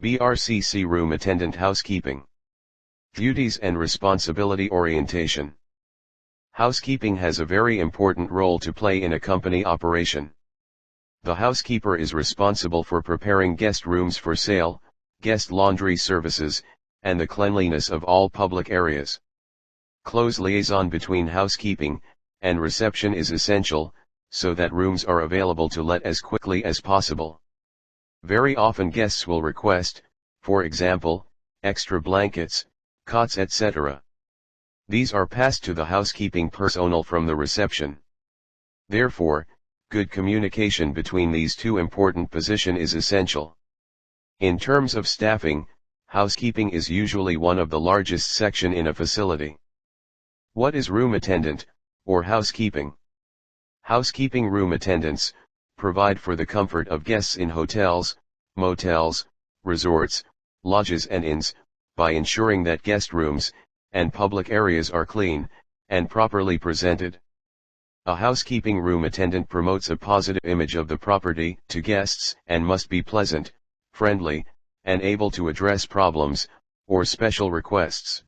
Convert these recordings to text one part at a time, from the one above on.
BRCC Room Attendant Housekeeping. Duties and Responsibility Orientation. Housekeeping has a very important role to play in a company operation. The housekeeper is responsible for preparing guest rooms for sale, guest laundry services, and the cleanliness of all public areas. Close liaison between housekeeping and reception is essential, so that rooms are available to let as quickly as possible. Very often guests will request, for example, extra blankets, cots, etc. These are passed to the housekeeping personnel from the reception. Therefore, good communication between these two important positions is essential. In terms of staffing, housekeeping is usually one of the largest sections in a facility. What is room attendant, or housekeeping? Housekeeping room attendants provide for the comfort of guests in hotels, motels, resorts, lodges and inns, by ensuring that guest rooms and public areas are clean and properly presented. A housekeeping room attendant promotes a positive image of the property to guests and must be pleasant, friendly, and able to address problems or special requests.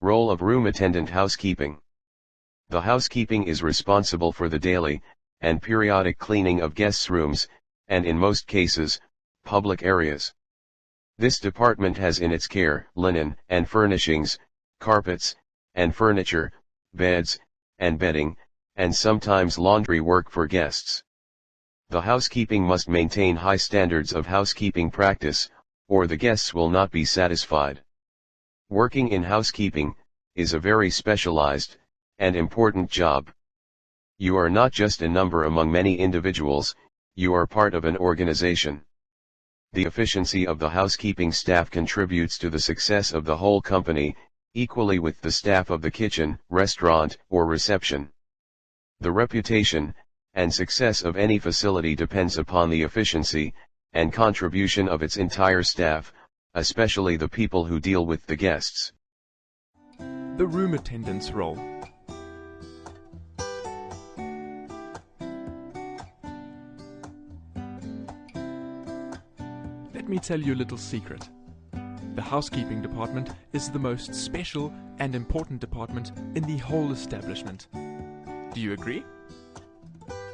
Role of room attendant housekeeping. The housekeeping is responsible for the daily and periodic cleaning of guests' rooms, and in most cases, public areas. This department has in its care linen and furnishings, carpets, and furniture, beds, and bedding, and sometimes laundry work for guests. The housekeeping must maintain high standards of housekeeping practice, or the guests will not be satisfied. Working in housekeeping is a very specialized and important job. You are not just a number among many individuals, you are part of an organization. The efficiency of the housekeeping staff contributes to the success of the whole company, equally with the staff of the kitchen, restaurant, or reception. The reputation and success of any facility depends upon the efficiency and contribution of its entire staff, especially the people who deal with the guests. The room attendant's role. Let me tell you a little secret. The housekeeping department is the most special and important department in the whole establishment. Do you agree?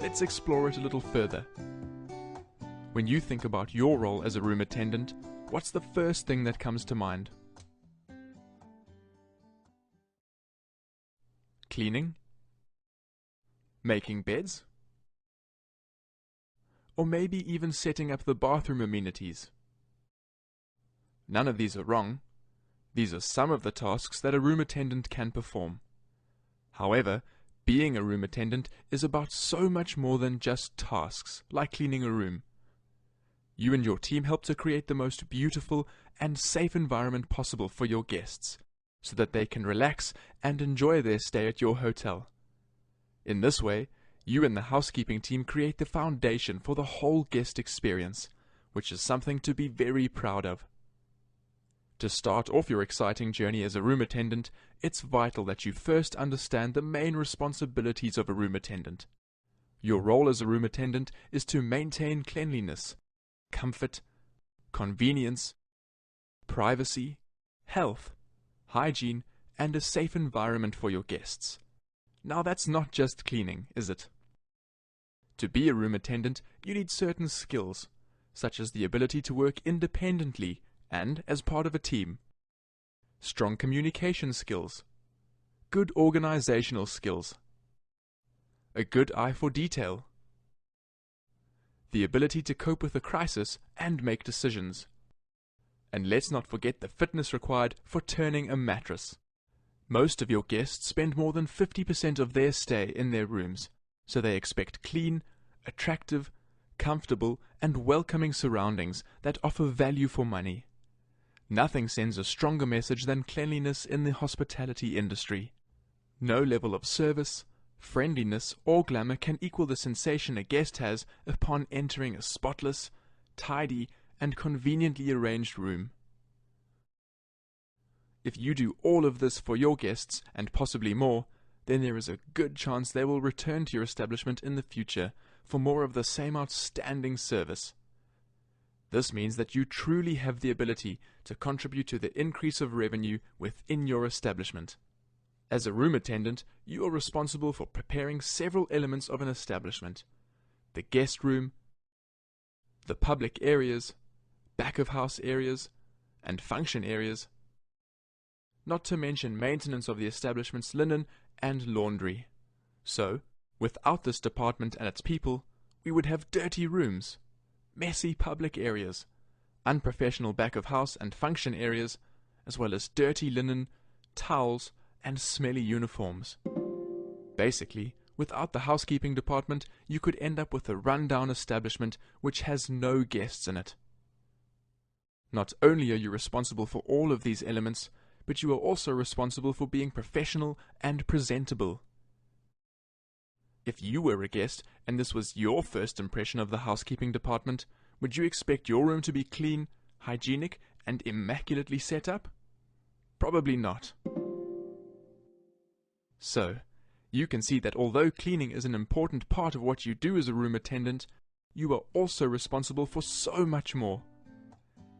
Let's explore it a little further. When you think about your role as a room attendant, what's the first thing that comes to mind? Cleaning? Making beds? Or maybe even setting up the bathroom amenities? None of these are wrong. These are some of the tasks that a room attendant can perform. However, being a room attendant is about so much more than just tasks, like cleaning a room. You and your team help to create the most beautiful and safe environment possible for your guests, so that they can relax and enjoy their stay at your hotel. In this way, you and the housekeeping team create the foundation for the whole guest experience, which is something to be very proud of. To start off your exciting journey as a room attendant, it's vital that you first understand the main responsibilities of a room attendant. Your role as a room attendant is to maintain cleanliness, comfort, convenience, privacy, health, hygiene, and a safe environment for your guests. Now that's not just cleaning, is it? To be a room attendant, you need certain skills, such as the ability to work independently and as part of a team, strong communication skills, good organizational skills, a good eye for detail, the ability to cope with a crisis and make decisions. And let's not forget the fitness required for turning a mattress. Most of your guests spend more than 50% of their stay in their rooms, so they expect clean, attractive, comfortable, and welcoming surroundings that offer value for money. Nothing sends a stronger message than cleanliness in the hospitality industry. No level of service, friendliness, or glamour can equal the sensation a guest has upon entering a spotless, tidy, and conveniently arranged room. If you do all of this for your guests, and possibly more, then there is a good chance they will return to your establishment in the future for more of the same outstanding service. This means that you truly have the ability to contribute to the increase of revenue within your establishment. As a room attendant, you are responsible for preparing several elements of an establishment: the guest room, the public areas, back of house areas, and function areas, not to mention maintenance of the establishment's linen and laundry. So, without this department and its people, we would have dirty rooms, messy public areas, unprofessional back of house and function areas, as well as dirty linen, towels, and smelly uniforms. Basically, without the housekeeping department, you could end up with a run-down establishment which has no guests in it. Not only are you responsible for all of these elements, but you are also responsible for being professional and presentable. If you were a guest and this was your first impression of the housekeeping department, would you expect your room to be clean, hygienic, and immaculately set up? Probably not. So, you can see that although cleaning is an important part of what you do as a room attendant, you are also responsible for so much more.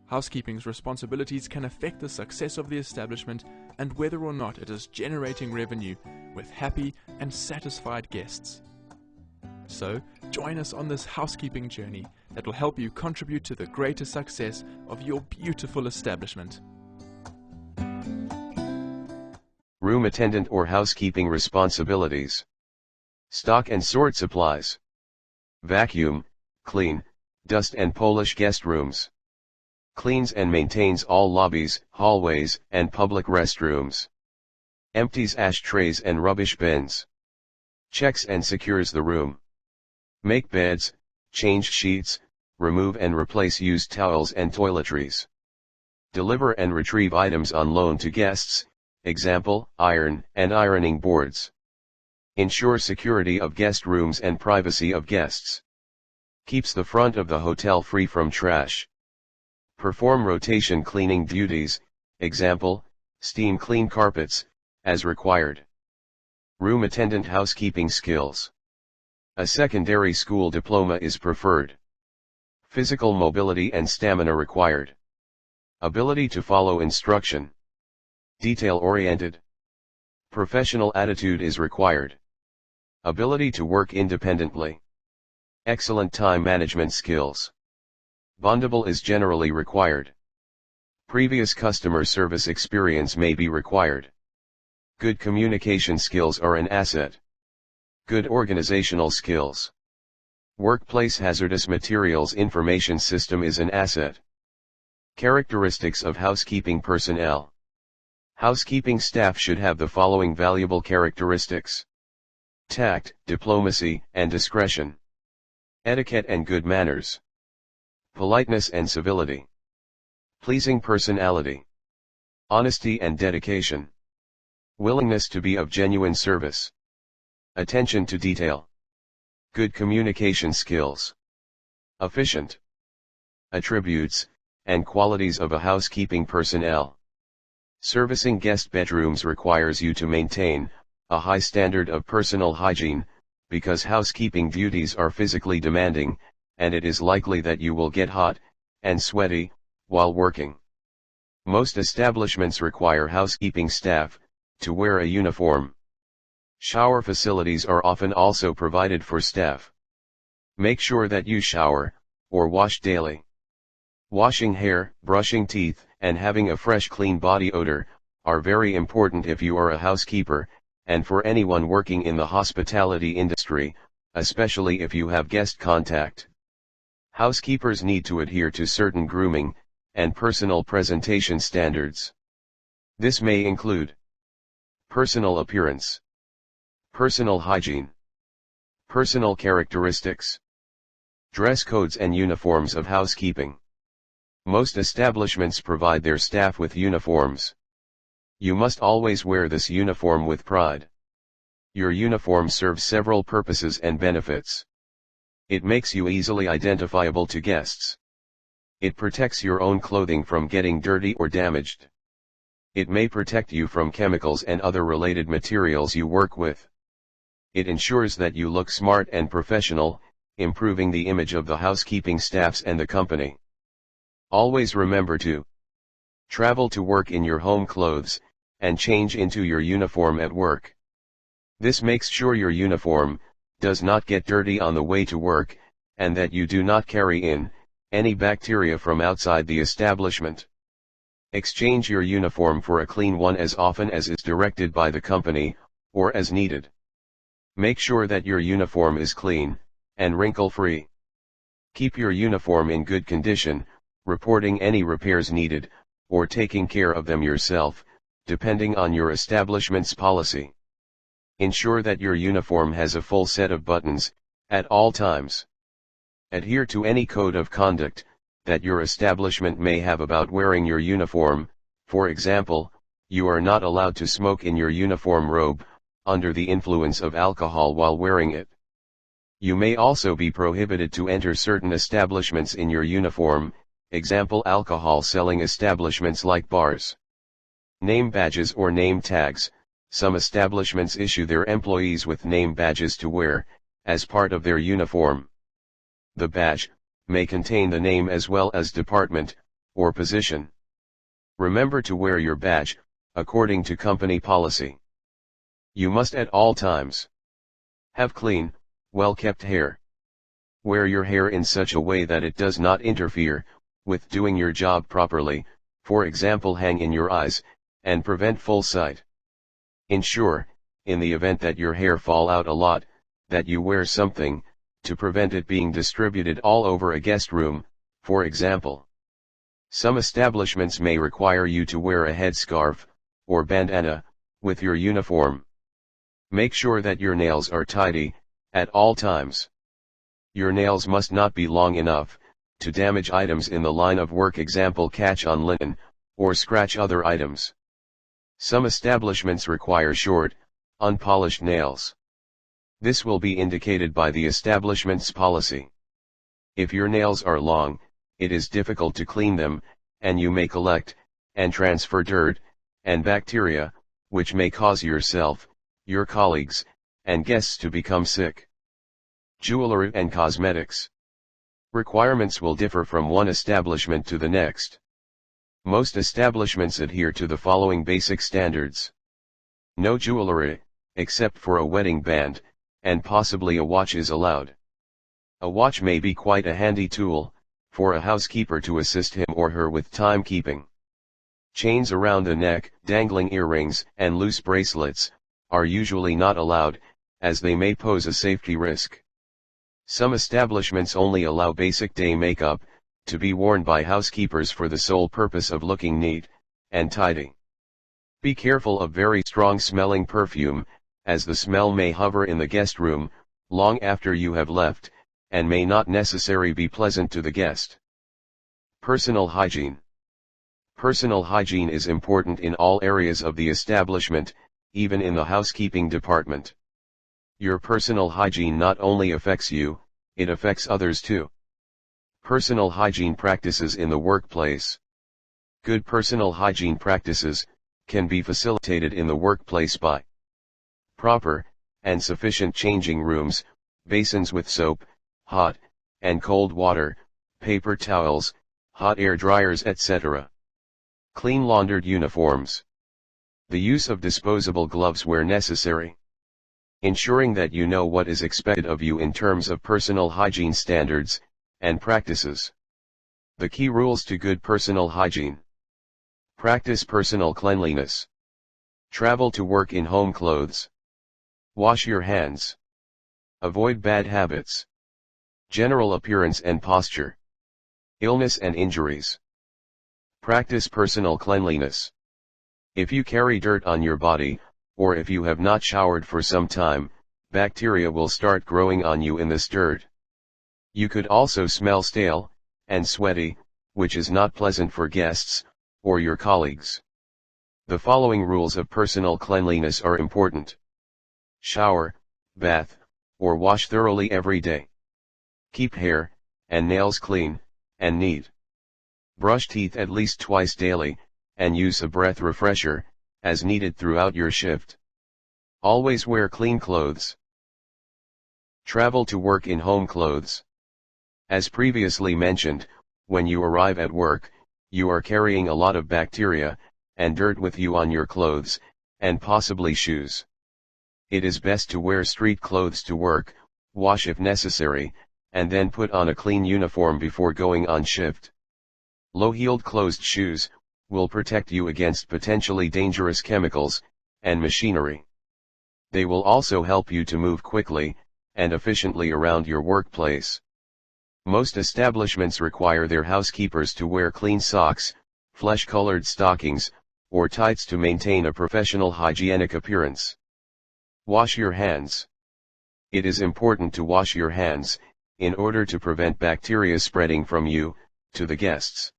Housekeeping's responsibilities can affect the success of the establishment and whether or not it is generating revenue with happy and satisfied guests. So, join us on this housekeeping journey that will help you contribute to the greater success of your beautiful establishment. Room attendant or housekeeping responsibilities. Stock and sort supplies. Vacuum, clean, dust and polish guest rooms. Cleans and maintains all lobbies, hallways, and public restrooms. Empties ashtrays and rubbish bins. Checks and secures the room. Make beds, change sheets, remove and replace used towels and toiletries. Deliver and retrieve items on loan to guests, example, iron and ironing boards. Ensure security of guest rooms and privacy of guests. Keeps the front of the hotel free from trash. Perform rotation cleaning duties, example, steam clean carpets, as required. Room attendant housekeeping skills. A secondary school diploma is preferred. Physical mobility and stamina required. Ability to follow instruction. Detail-oriented. Professional attitude is required. Ability to work independently. Excellent time management skills. Bondable is generally required. Previous customer service experience may be required. Good communication skills are an asset. Good organizational skills. Workplace hazardous materials information system is an asset. Characteristics of housekeeping personnel. Housekeeping staff should have the following valuable characteristics: tact, diplomacy, and discretion. Etiquette and good manners. Politeness and civility. Pleasing personality. Honesty and dedication. Willingness to be of genuine service. Attention to detail. Good communication skills. Efficient. Attributes and qualities of a housekeeping personnel. Servicing guest bedrooms requires you to maintain a high standard of personal hygiene, because housekeeping duties are physically demanding, and it is likely that you will get hot and sweaty while working. Most establishments require housekeeping staff to wear a uniform. Shower facilities are often also provided for staff. Make sure that you shower or wash daily. Washing hair, brushing teeth, and having a fresh clean body odor are very important if you are a housekeeper, and for anyone working in the hospitality industry, especially if you have guest contact. Housekeepers need to adhere to certain grooming and personal presentation standards. This may include personal appearance, personal hygiene, personal characteristics, dress codes and uniforms of housekeeping. Most establishments provide their staff with uniforms. You must always wear this uniform with pride. Your uniform serves several purposes and benefits. It makes you easily identifiable to guests. It protects your own clothing from getting dirty or damaged. It may protect you from chemicals and other related materials you work with. It ensures that you look smart and professional, improving the image of the housekeeping staffs and the company. Always remember to travel to work in your home clothes, and change into your uniform at work. This makes sure your uniform does not get dirty on the way to work, and that you do not carry in any bacteria from outside the establishment. Exchange your uniform for a clean one as often as is directed by the company, or as needed. Make sure that your uniform is clean and wrinkle-free. Keep your uniform in good condition, reporting any repairs needed, or taking care of them yourself, depending on your establishment's policy. Ensure that your uniform has a full set of buttons at all times. Adhere to any code of conduct that your establishment may have about wearing your uniform. For example, you are not allowed to smoke in your uniform robe under the influence of alcohol while wearing it. You may also be prohibited to enter certain establishments in your uniform, example alcohol selling establishments like bars. Name badges or name tags. Some establishments issue their employees with name badges to wear as part of their uniform. The badge may contain the name as well as department or position. Remember to wear your badge according to company policy. You must at all times have clean, well-kept hair. Wear your hair in such a way that it does not interfere with doing your job properly, for example hang in your eyes, and prevent full sight. Ensure, in the event that your hair fall out a lot, that you wear something to prevent it being distributed all over a guest room, for example. Some establishments may require you to wear a headscarf or bandana with your uniform. Make sure that your nails are tidy at all times. Your nails must not be long enough to damage items in the line of work, example catch on linen, or scratch other items. Some establishments require short, unpolished nails. This will be indicated by the establishment's policy. If your nails are long, it is difficult to clean them, and you may collect and transfer dirt and bacteria, which may cause yourself, your colleagues, and guests to become sick. Jewelry and cosmetics. Requirements will differ from one establishment to the next. Most establishments adhere to the following basic standards. No jewelry, except for a wedding band, and possibly a watch is allowed. A watch may be quite a handy tool for a housekeeper to assist him or her with timekeeping. Chains around the neck, dangling earrings, and loose bracelets are usually not allowed, as they may pose a safety risk. Some establishments only allow basic day makeup to be worn by housekeepers for the sole purpose of looking neat and tidy. Be careful of very strong smelling perfume, as the smell may hover in the guest room long after you have left, and may not necessarily be pleasant to the guest. Personal hygiene. Personal hygiene is important in all areas of the establishment, even in the housekeeping department. Your personal hygiene not only affects you, it affects others too. Personal hygiene practices in the workplace. Good personal hygiene practices can be facilitated in the workplace by proper and sufficient changing rooms, basins with soap, hot and cold water, paper towels, hot air dryers, etc. Clean laundered uniforms. The use of disposable gloves where necessary. Ensuring that you know what is expected of you in terms of personal hygiene standards and practices. The key rules to good personal hygiene. Practice personal cleanliness. Travel to work in home clothes. Wash your hands. Avoid bad habits. General appearance and posture. Illness and injuries. Practice personal cleanliness. If you carry dirt on your body, or if you have not showered for some time, bacteria will start growing on you in this dirt. You could also smell stale and sweaty, which is not pleasant for guests or your colleagues. The following rules of personal cleanliness are important. Shower, bath, or wash thoroughly every day. Keep hair and nails clean and neat. Brush teeth at least twice daily, and use a breath refresher as needed throughout your shift. Always wear clean clothes. Travel to work in home clothes. As previously mentioned, When you arrive at work, you are carrying a lot of bacteria and dirt with you on your clothes, and possibly shoes. It is best to wear street clothes to work, wash if necessary, and then put on a clean uniform before going on shift. Low-heeled closed shoes will protect you against potentially dangerous chemicals and machinery. They will also help you to move quickly and efficiently around your workplace. Most establishments require their housekeepers to wear clean socks, flesh-colored stockings, or tights to maintain a professional hygienic appearance. Wash your hands. It is important to wash your hands, in order to prevent bacteria spreading from you to the guests.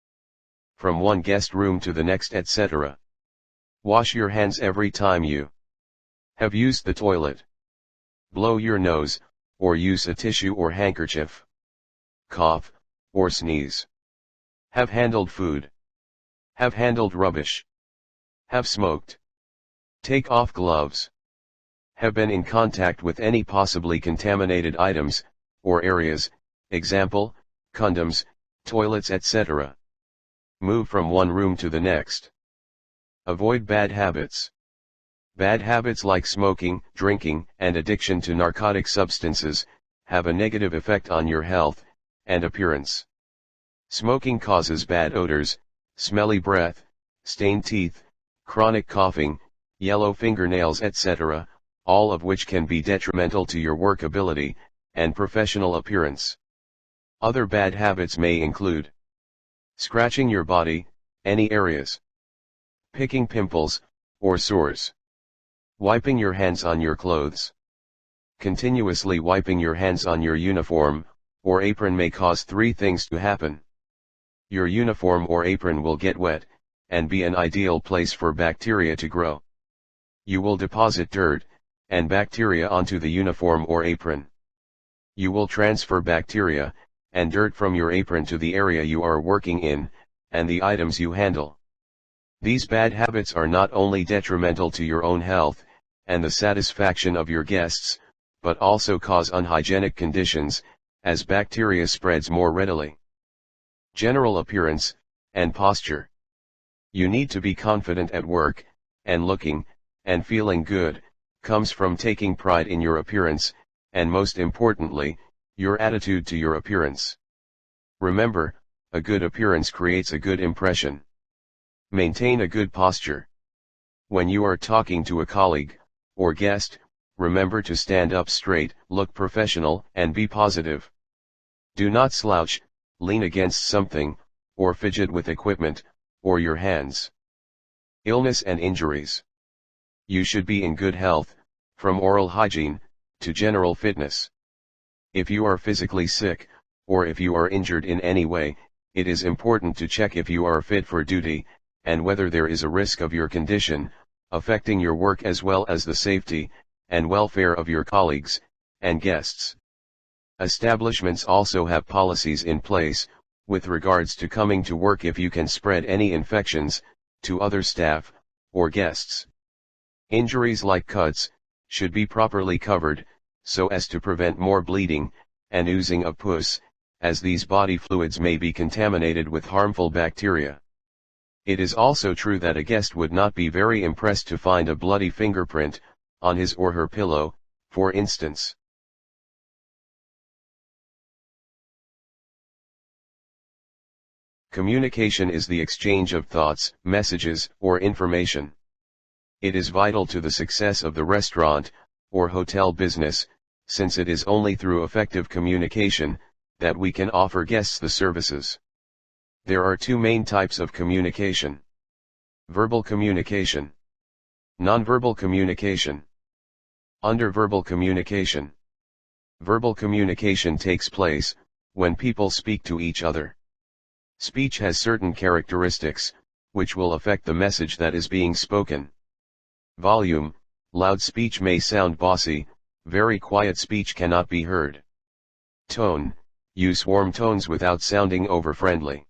From one guest room to the next, etc. Wash your hands every time you have used the toilet. Blow your nose, or use a tissue or handkerchief. Cough, or sneeze. Have handled food. Have handled rubbish. Have smoked. Take off gloves. Have been in contact with any possibly contaminated items, or areas, example, condoms, toilets, etc. Move from one room to the next. Avoid bad habits. Bad habits like smoking, drinking, and addiction to narcotic substances have a negative effect on your health and appearance. Smoking causes bad odors, smelly breath, stained teeth, chronic coughing, yellow fingernails, etc., all of which can be detrimental to your work ability and professional appearance. Other bad habits may include scratching your body, any areas, picking pimples or sores, wiping your hands on your clothes. Continuously wiping your hands on your uniform or apron may cause three things to happen. Your uniform or apron will get wet, and be an ideal place for bacteria to grow. You will deposit dirt and bacteria onto the uniform or apron. You will transfer bacteria and dirt from your apron to the area you are working in, and the items you handle. These bad habits are not only detrimental to your own health and the satisfaction of your guests, but also cause unhygienic conditions, as bacteria spreads more readily. General appearance and posture. You need to be confident at work, and looking and feeling good comes from taking pride in your appearance, and most importantly, your attitude to your appearance. Remember, a good appearance creates a good impression. Maintain a good posture. When you are talking to a colleague or guest, remember to stand up straight, look professional, and be positive. Do not slouch, lean against something, or fidget with equipment or your hands. Illness and injuries. You should be in good health, from oral hygiene to general fitness. If you are physically sick, or if you are injured in any way, it is important to check if you are fit for duty, and whether there is a risk of your condition affecting your work as well as the safety and welfare of your colleagues and guests. Establishments also have policies in place with regards to coming to work if you can spread any infections to other staff or guests. Injuries like cuts should be properly covered, so as to prevent more bleeding and oozing of pus, as these body fluids may be contaminated with harmful bacteria. It is also true that a guest would not be very impressed to find a bloody fingerprint on his or her pillow, for instance. Communication is the exchange of thoughts, messages, or information. It is vital to the success of the restaurant or hotel business, since it is only through effective communication that we can offer guests the services. There are two main types of communication: verbal communication, nonverbal communication. Under verbal communication, verbal communication takes place when people speak to each other. Speech has certain characteristics, which will affect the message that is being spoken. Volume: loud speech may sound bossy, very quiet speech cannot be heard. Tone: use warm tones without sounding over-friendly.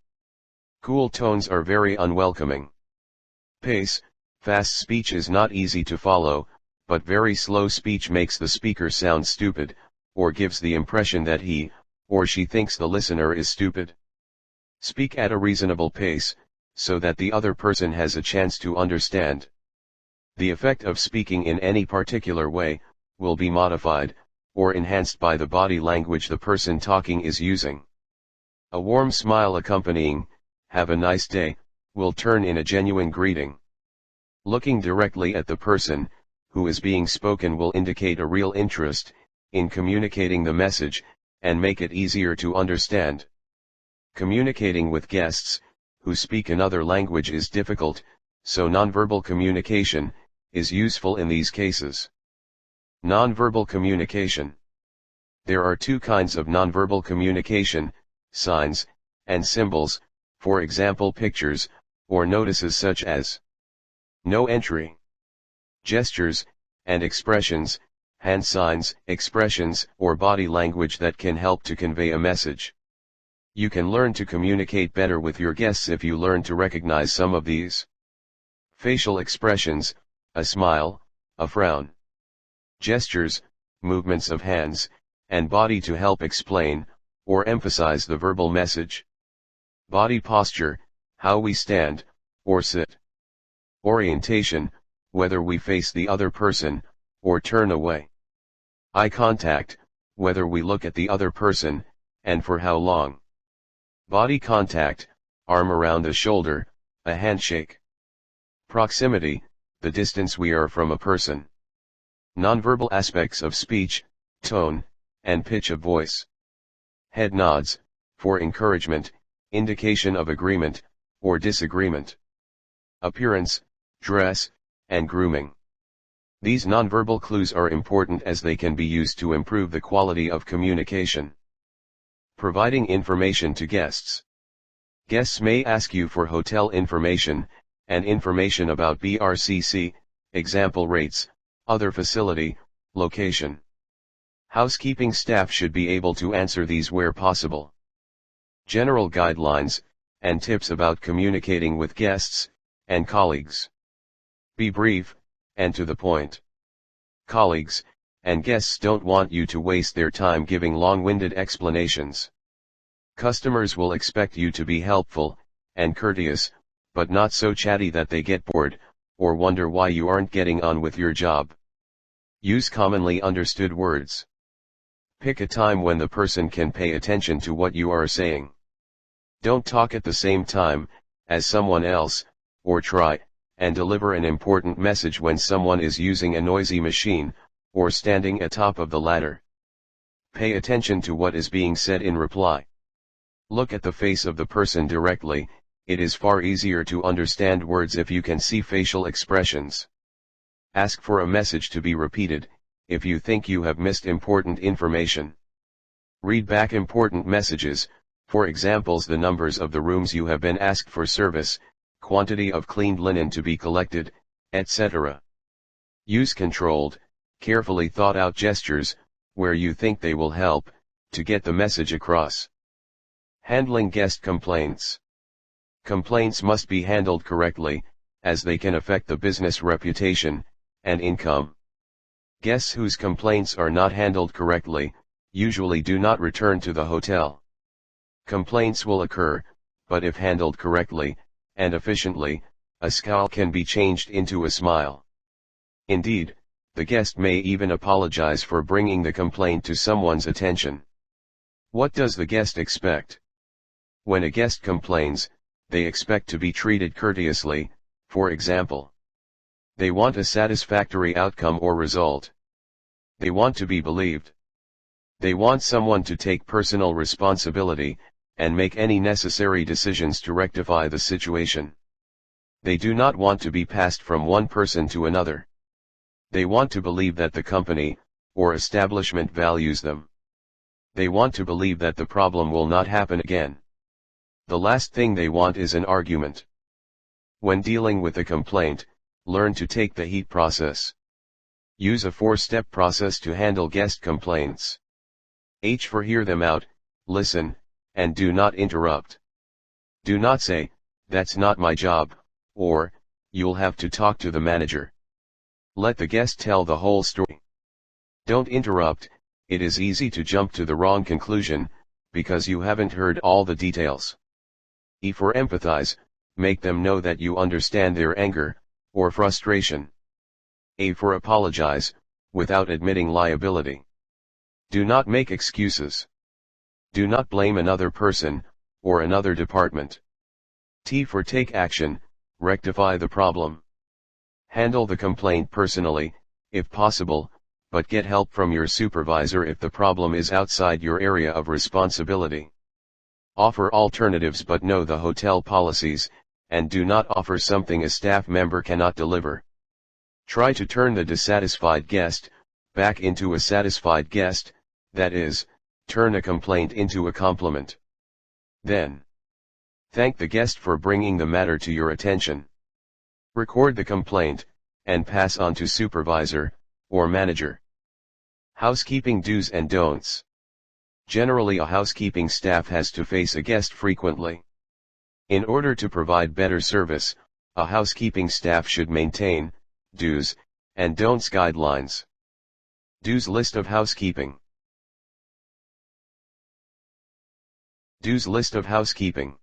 Cool tones are very unwelcoming. Pace: fast speech is not easy to follow, but very slow speech makes the speaker sound stupid, or gives the impression that he or she thinks the listener is stupid. Speak at a reasonable pace, so that the other person has a chance to understand. The effect of speaking in any particular way will be modified or enhanced by the body language the person talking is using. A warm smile accompanying, "Have a nice day," will turn in a genuine greeting. Looking directly at the person who is being spoken will indicate a real interest in communicating the message and make it easier to understand. Communicating with guests who speak another language is difficult, so nonverbal communication is useful in these cases. Nonverbal communication. There are two kinds of nonverbal communication: signs and symbols, for example pictures or notices such as no entry. Gestures and expressions, hand signs, expressions, or body language that can help to convey a message. You can learn to communicate better with your guests if you learn to recognize some of these. Facial expressions, a smile, a frown. Gestures, movements of hands and body to help explain or emphasize the verbal message. Body posture, how we stand or sit. Orientation, whether we face the other person or turn away. Eye contact, whether we look at the other person and for how long. Body contact, arm around the shoulder, a handshake. Proximity, the distance we are from a person. Nonverbal aspects of speech, tone, and pitch of voice. Head nods, for encouragement, indication of agreement, or disagreement. Appearance, dress, and grooming. These nonverbal clues are important as they can be used to improve the quality of communication. Providing information to guests. Guests may ask you for hotel information, and information about BRCC, example rates, other facility, location. Housekeeping staff should be able to answer these where possible. General guidelines, and tips about communicating with guests and colleagues. Be brief, and to the point. Colleagues and guests don't want you to waste their time giving long-winded explanations. Customers will expect you to be helpful and courteous, but not so chatty that they get bored or wonder why you aren't getting on with your job. Use commonly understood words. Pick a time when the person can pay attention to what you are saying. Don't talk at the same time as someone else, or try and deliver an important message when someone is using a noisy machine or standing atop of the ladder. Pay attention to what is being said in reply. Look at the face of the person directly. It is far easier to understand words if you can see facial expressions. Ask for a message to be repeated if you think you have missed important information. Read back important messages, for examples the numbers of the rooms you have been asked for service, quantity of cleaned linen to be collected, etc. Use controlled, carefully thought out gestures, where you think they will help to get the message across. Handling guest complaints. Complaints must be handled correctly, as they can affect the business reputation and income. Guests whose complaints are not handled correctly usually do not return to the hotel. Complaints will occur, but if handled correctly and efficiently, a scowl can be changed into a smile. Indeed, the guest may even apologize for bringing the complaint to someone's attention. What does the guest expect? When a guest complains, they expect to be treated courteously, for example. They want a satisfactory outcome or result. They want to be believed. They want someone to take personal responsibility and make any necessary decisions to rectify the situation. They do not want to be passed from one person to another. They want to believe that the company or establishment values them. They want to believe that the problem will not happen again. The last thing they want is an argument. When dealing with a complaint, learn to take the heat process. Use a 4-step process to handle guest complaints. H for hear them out, listen, and do not interrupt. Do not say, "That's not my job," or, "You'll have to talk to the manager." Let the guest tell the whole story. Don't interrupt. It is easy to jump to the wrong conclusion, because you haven't heard all the details. E for empathize, make them know that you understand their anger, or frustration. A for apologize, without admitting liability. Do not make excuses. Do not blame another person, or another department. T for take action, rectify the problem. Handle the complaint personally, if possible, but get help from your supervisor if the problem is outside your area of responsibility. Offer alternatives but know the hotel policies, and do not offer something a staff member cannot deliver. Try to turn the dissatisfied guest back into a satisfied guest, that is, turn a complaint into a compliment. Then, thank the guest for bringing the matter to your attention. Record the complaint, and pass on to supervisor, or manager. Housekeeping do's and don'ts. Generally, a housekeeping staff has to face a guest frequently. In order to provide better service, a housekeeping staff should maintain do's and don'ts guidelines. Do's list of housekeeping. Do's list of housekeeping.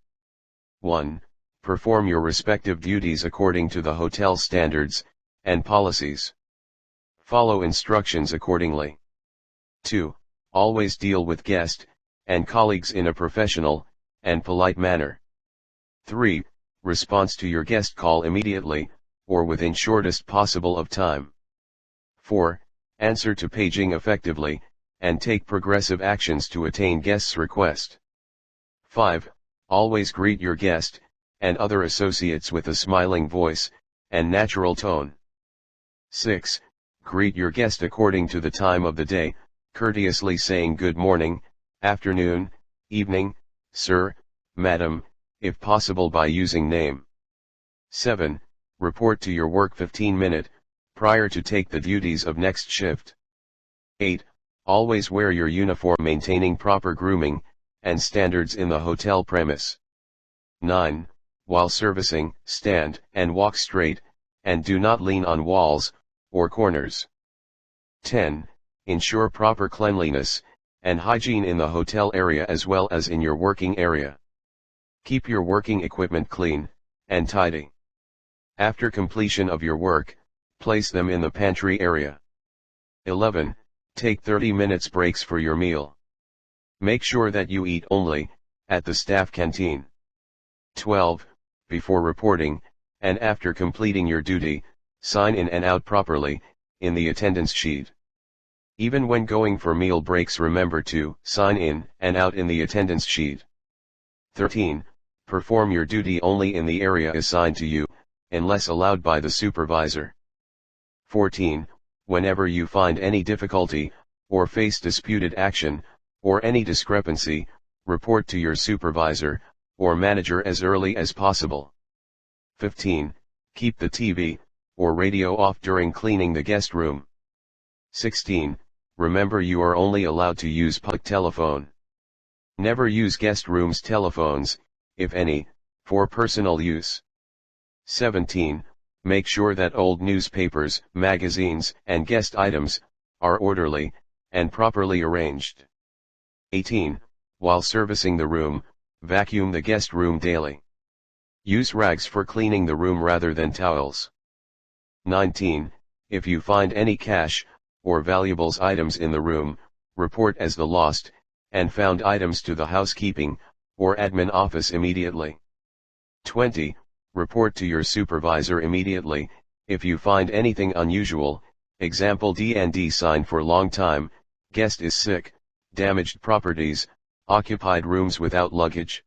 1. Perform your respective duties according to the hotel standards and policies. Follow instructions accordingly. 2. Always deal with guests and colleagues in a professional and polite manner. 3. Response to your guest call immediately, or within shortest possible of time. 4. Answer to paging effectively, and take progressive actions to attain guest's request. 5. Always greet your guest and other associates with a smiling voice and natural tone. 6. Greet your guest according to the time of the day, courteously saying good morning, afternoon, evening, sir, madam, if possible by using name. 7. Report to your work 15 minutes prior to take the duties of next shift. 8. Always wear your uniform, maintaining proper grooming and standards in the hotel premise. 9. While servicing, stand and walk straight, and do not lean on walls or corners. 10. Ensure proper cleanliness and hygiene in the hotel area as well as in your working area. Keep your working equipment clean and tidy. After completion of your work, place them in the pantry area. 11. Take 30 minutes breaks for your meal. Make sure that you eat only at the staff canteen. 12. Before reporting and after completing your duty, sign in and out properly in the attendance sheet. Even when going for meal breaks, remember to sign in and out in the attendance sheet. 13. Perform your duty only in the area assigned to you, unless allowed by the supervisor. 14. Whenever you find any difficulty, or face disputed action, or any discrepancy, report to your supervisor, or manager as early as possible. 15. Keep the TV, or radio off during cleaning the guest room. 16. Remember you are only allowed to use public telephone. Never use guest room's telephones, if any, for personal use. 17. Make sure that old newspapers, magazines, and guest items are orderly and properly arranged. 18. While servicing the room, vacuum the guest room daily. Use rags for cleaning the room rather than towels. 19. If you find any cash or valuables items in the room, report as the lost and found items to the housekeeping or admin office immediately. 20. Report to your supervisor immediately if you find anything unusual, example D&D sign for long time, guest is sick, damaged properties, occupied rooms without luggage.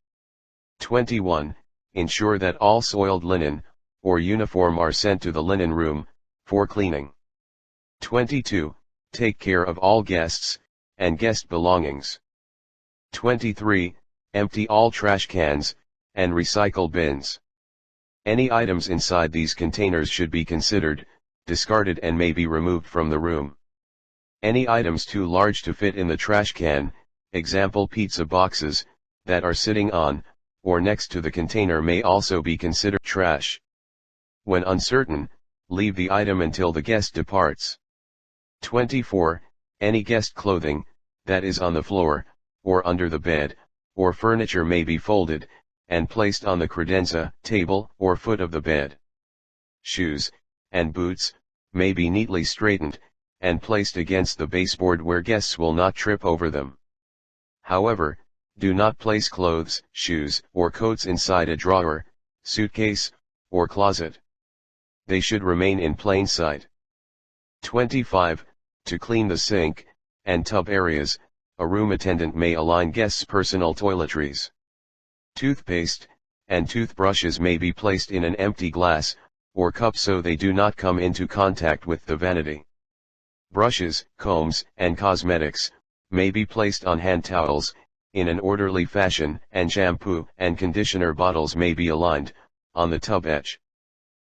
21. Ensure that all soiled linen or uniform are sent to the linen room for cleaning. 22. Take care of all guests and guest belongings. 23. Empty all trash cans and recycle bins. Any items inside these containers should be considered discarded and may be removed from the room. Any items too large to fit in the trash can, example pizza boxes, that are sitting on or next to the container may also be considered trash. When uncertain, leave the item until the guest departs. 24. Any guest clothing that is on the floor or under the bed or furniture may be folded and placed on the credenza, table, or foot of the bed. Shoes, and boots, may be neatly straightened, and placed against the baseboard where guests will not trip over them. However, do not place clothes, shoes, or coats inside a drawer, suitcase, or closet. They should remain in plain sight. 25. To clean the sink and tub areas, a room attendant may align guests' personal toiletries. Toothpaste and toothbrushes may be placed in an empty glass or cup so they do not come into contact with the vanity. Brushes, combs, and cosmetics may be placed on hand towels in an orderly fashion, and shampoo and conditioner bottles may be aligned on the tub edge.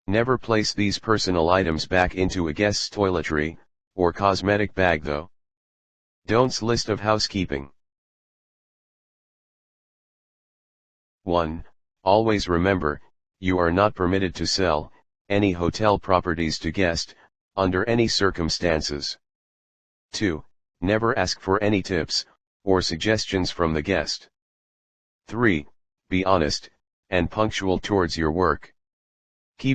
Never place these personal items back into a guest's toiletry or cosmetic bag though. Don'ts list of housekeeping. 1. Always remember, you are not permitted to sell any hotel properties to guests under any circumstances. 2. Never ask for any tips or suggestions from the guest. 3. Be honest and punctual towards your work.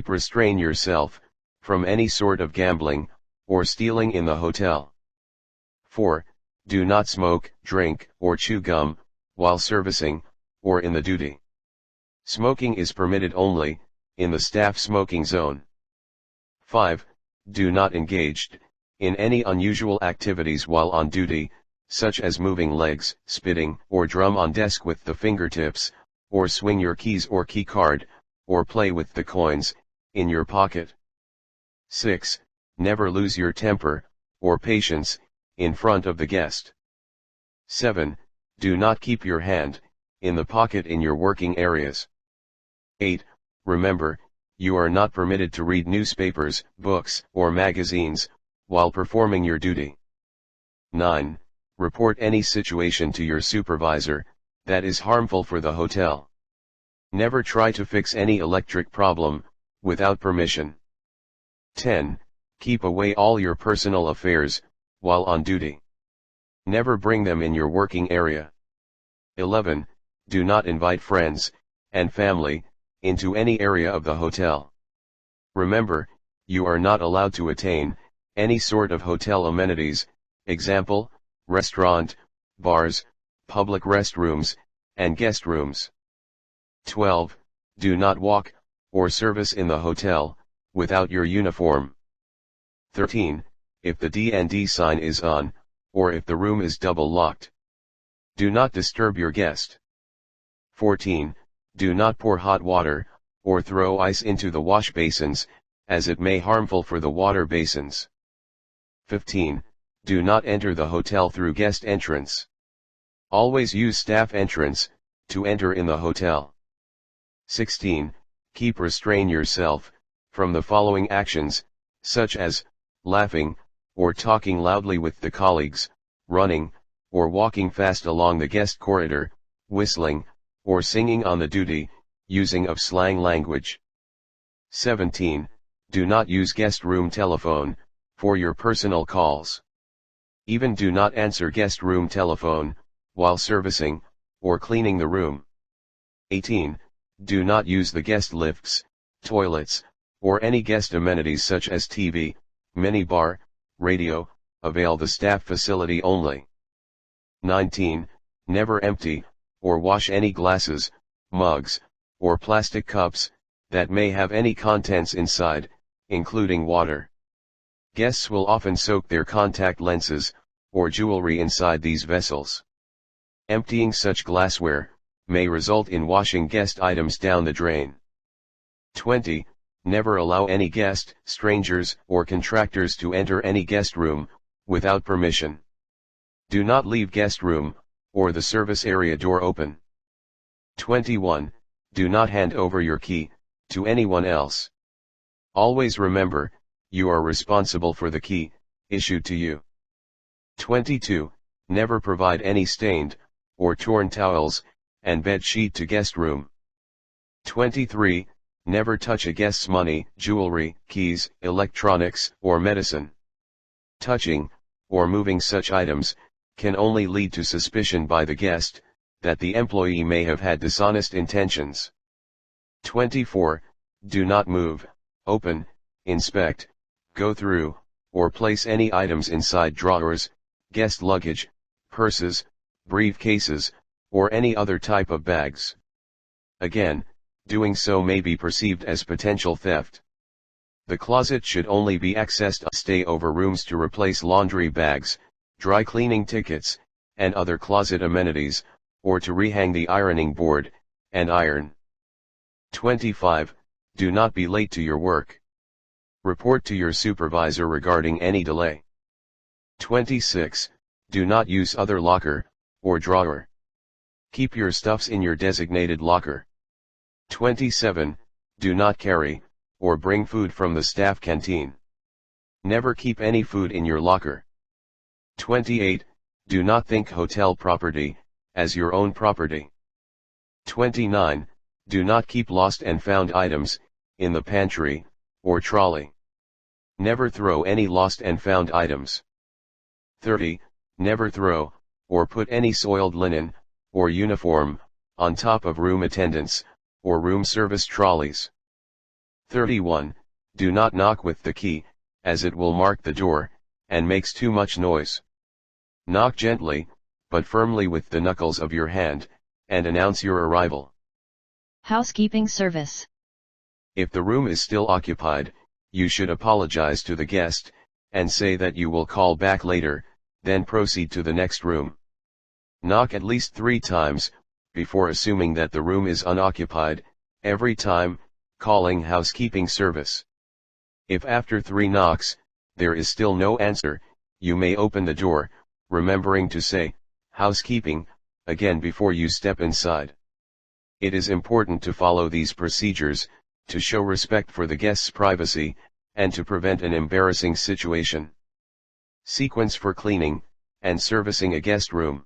Restrain yourself from any sort of gambling or stealing in the hotel. 4. Do not smoke, drink, or chew gum while servicing or in the duty. Smoking is permitted only in the staff smoking zone. 5. Do not engage in any unusual activities while on duty, such as moving legs, spitting, or drum on desk with the fingertips, or swing your keys or key card, or play with the coins in your pocket. 6. Never lose your temper or patience in front of the guest. 7. Do not keep your hand in the pocket in your working areas. 8. Remember, you are not permitted to read newspapers, books, or magazines while performing your duty. 9. Report any situation to your supervisor that is harmful for the hotel. Never try to fix any electric problem without permission. 10. Keep away all your personal affairs while on duty. Never bring them in your working area. 11. Do not invite friends and family into any area of the hotel. Remember, you are not allowed to attain any sort of hotel amenities, example, restaurant, bars, public restrooms, and guest rooms. 12. Do not walk or service in the hotel without your uniform. 13. If the D&D sign is on, or if the room is double locked, do not disturb your guest. 14. Do not pour hot water or throw ice into the wash basins, as it may harmful for the water basins. 15. Do not enter the hotel through guest entrance. Always use staff entrance to enter in the hotel. 16. Restrain yourself from the following actions, such as laughing or talking loudly with the colleagues, running or walking fast along the guest corridor, whistling or singing on the duty, using of slang language. 17. Do not use guest room telephone for your personal calls. Even do not answer guest room telephone while servicing or cleaning the room. 18. Do not use the guest lifts, toilets, or any guest amenities such as TV, minibar, radio. Avail the staff facility only. 19. Never empty or wash any glasses, mugs, or plastic cups that may have any contents inside, including water. Guests will often soak their contact lenses or jewelry inside these vessels. Emptying such glassware may result in washing guest items down the drain. 20. Never allow any guest, strangers, or contractors to enter any guest room without permission. Do not leave guest room or the service area door open. 21. Do not hand over your key to anyone else. Always remember, you are responsible for the key issued to you. 22. Never provide any stained or torn towels and bed sheet to guest room. 23. Never touch a guest's money, jewelry, keys, electronics, or medicine. Touching or moving such items can only lead to suspicion by the guest, that the employee may have had dishonest intentions. 24. Do not move, open, inspect, go through, or place any items inside drawers, guest luggage, purses, briefcases, or any other type of bags. Again, doing so may be perceived as potential theft. The closet should only be accessed on stay-over rooms to replace laundry bags, dry cleaning tickets, and other closet amenities, or to rehang the ironing board, and iron. 25. Do not be late to your work. Report to your supervisor regarding any delay. 26. Do not use other locker, or drawer. Keep your stuffs in your designated locker. 27. Do not carry, or bring food from the staff canteen. Never keep any food in your locker. 28. Do not think hotel property as your own property. 29. Do not keep lost and found items in the pantry or trolley. Never throw any lost and found items. 30. Never throw or put any soiled linen or uniform on top of room attendants or room service trolleys. 31. Do not knock with the key, as it will mark the door and makes too much noise. Knock gently, but firmly with the knuckles of your hand, and announce your arrival. Housekeeping service. If the room is still occupied, you should apologize to the guest, and say that you will call back later, then proceed to the next room. Knock at least 3 times, before assuming that the room is unoccupied, every time, calling housekeeping service. If after 3 knocks, there is still no answer, you may open the door, remembering to say, housekeeping, again before you step inside. It is important to follow these procedures, to show respect for the guest's privacy, and to prevent an embarrassing situation. Sequence for cleaning and servicing a guest room.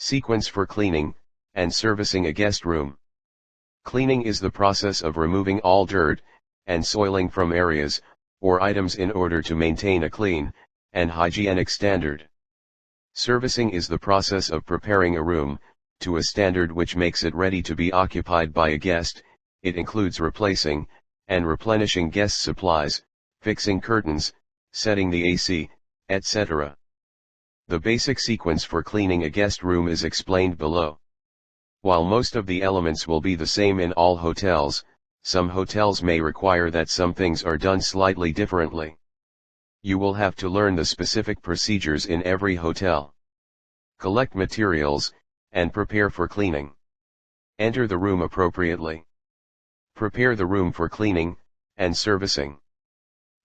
Sequence for cleaning and servicing a guest room. Cleaning is the process of removing all dirt and soiling from areas or items in order to maintain a clean and hygienic standard. Servicing is the process of preparing a room to a standard which makes it ready to be occupied by a guest. It includes replacing and replenishing guest supplies, fixing curtains, setting the AC, etc. The basic sequence for cleaning a guest room is explained below. While most of the elements will be the same in all hotels, some hotels may require that some things are done slightly differently. You will have to learn the specific procedures in every hotel. Collect materials, and prepare for cleaning. Enter the room appropriately. Prepare the room for cleaning and servicing.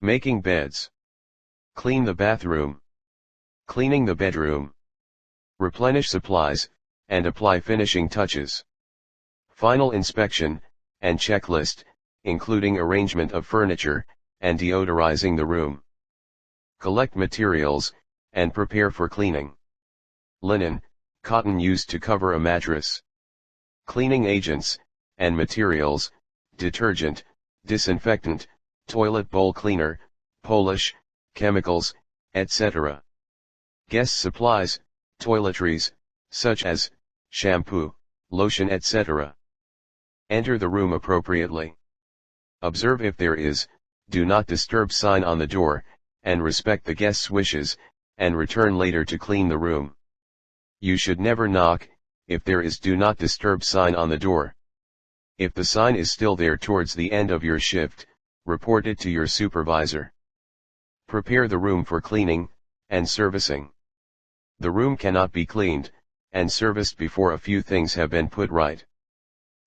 Making beds. Clean the bathroom. Cleaning the bedroom. Replenish supplies, and apply finishing touches. Final inspection and checklist, including arrangement of furniture and deodorizing the room. Collect materials, and prepare for cleaning. Linen, cotton used to cover a mattress. Cleaning agents and materials, detergent, disinfectant, toilet bowl cleaner, polish, chemicals, etc. Guest supplies, toiletries, such as shampoo, lotion, etc. Enter the room appropriately. Observe if there is "Do Not Disturb" sign on the door, and respect the guest's wishes, and return later to clean the room. You should never knock if there is "Do Not Disturb" sign on the door. If the sign is still there towards the end of your shift, report it to your supervisor. Prepare the room for cleaning and servicing. The room cannot be cleaned and serviced before a few things have been put right.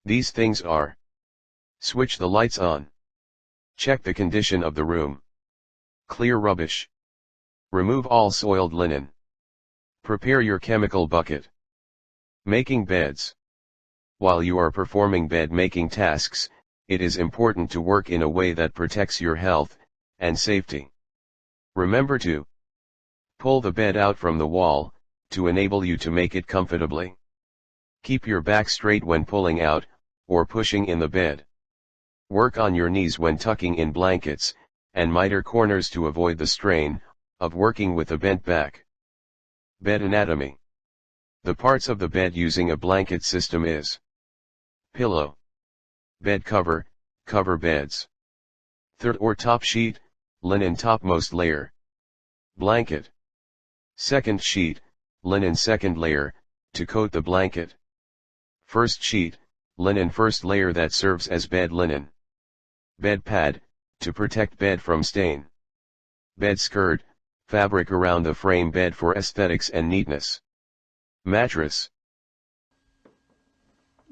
These things are: switch the lights on. Check the condition of the room. Clear rubbish. Remove all soiled linen. Prepare your chemical bucket. Making beds. While you are performing bed making tasks, it is important to work in a way that protects your health and safety. Remember to pull the bed out from the wall to enable you to make it comfortably. Keep your back straight when pulling out or pushing in the bed. Work on your knees when tucking in blankets and miter corners to avoid the strain of working with a bent back. Bed anatomy. The parts of the bed using a blanket system is: pillow, bed cover, cover beds, third or top sheet, linen topmost layer, blanket, second sheet, linen second layer, to coat the blanket, first sheet, linen first layer that serves as bed linen, bed pad, to protect bed from stain, bed skirt, fabric around the frame bed for aesthetics and neatness, mattress.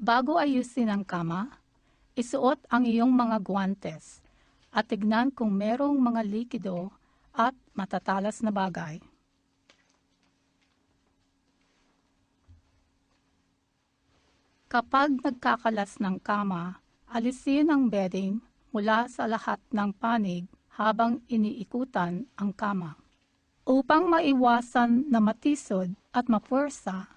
Bago ayusin ang kama, isuot ang iyong mga guwantes at tignan kung merong mga likido at matatalas na bagay. Kapag nagkakalas ng kama, alisin ang bedding mula sa lahat ng panig habang iniikutan ang kama. Upang maiwasan na matisod at mapuwersa,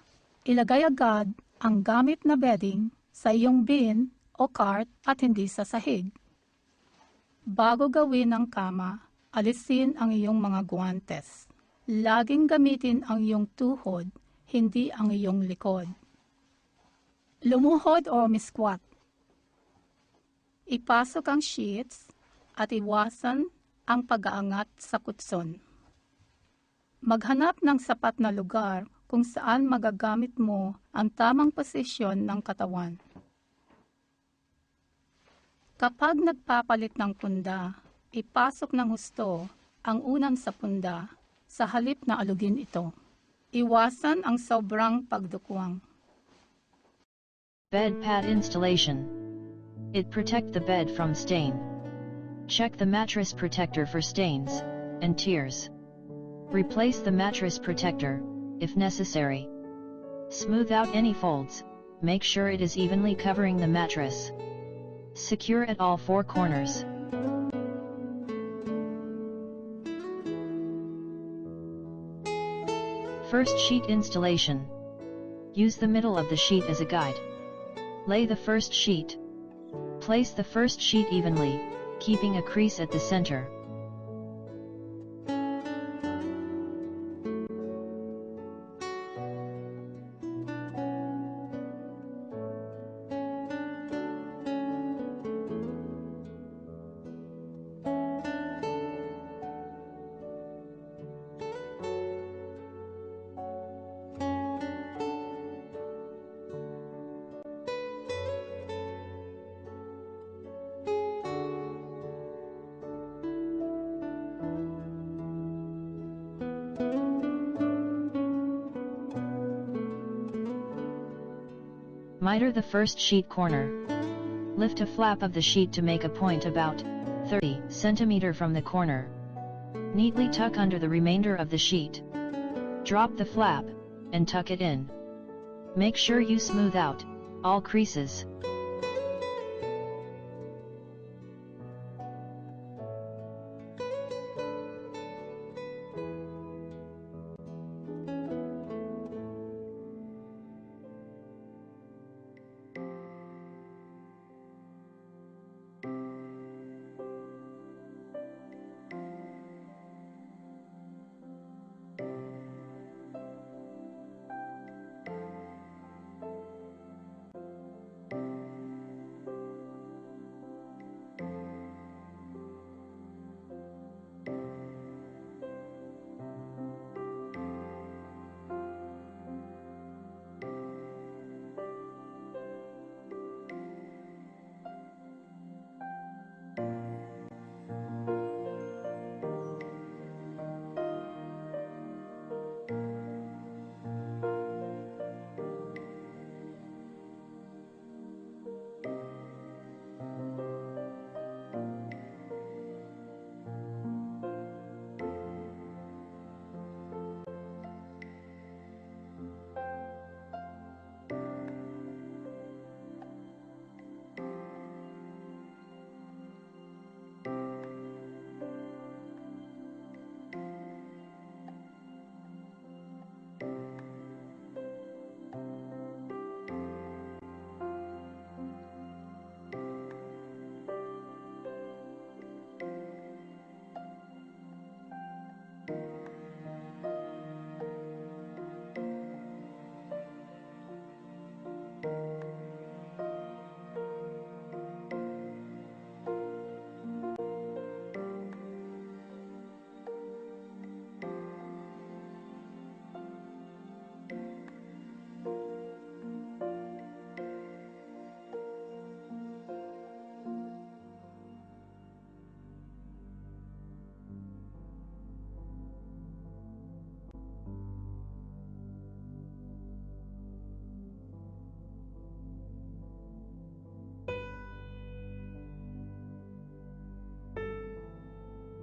ilagay agad ang gamit na bedding sa iyong bin o cart at hindi sa sahig. Bago gawin ang kama, alisin ang iyong mga guwantes. Laging gamitin ang iyong tuhod, hindi ang iyong likod. Lumuhod o umisquat. Ipasok ang sheets at iwasan ang pag-aangat sa kutson. Maghanap ng sapat na lugar kung saan magagamit mo ang tamang posisyon ng katawan. Kapag nagpapalit ng punda, ipasok ng husto ang unan sa punda sa halip na alugin ito. Iwasan ang sobrang pagdukwang. Bed pad installation. It protect the bed from stain. Check the mattress protector for stains and tears. Replace the mattress protector, if necessary. Smooth out any folds, make sure it is evenly covering the mattress. Secure at all four corners. First sheet installation. Use the middle of the sheet as a guide. Lay the first sheet. Place the first sheet evenly, keeping a crease at the center. Miter the first sheet corner. Lift a flap of the sheet to make a point about 30 cm from the corner. Neatly tuck under the remainder of the sheet. Drop the flap, and tuck it in. Make sure you smooth out all creases.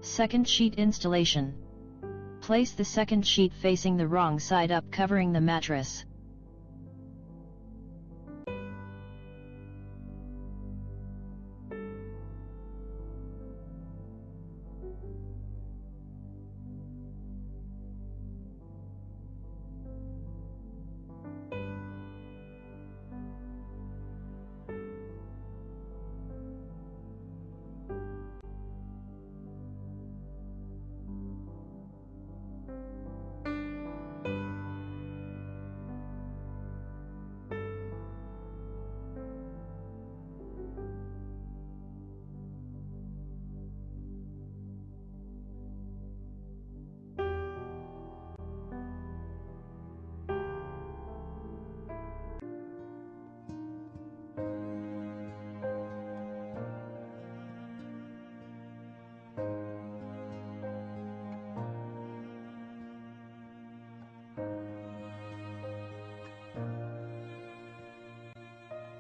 Second sheet installation. Place the second sheet facing the wrong side up, covering the mattress.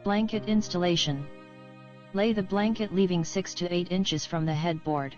Blanket installation. Lay the blanket leaving 6 to 8 inches from the headboard.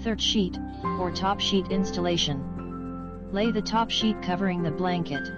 Third sheet, or top sheet installation. Lay the top sheet covering the blanket.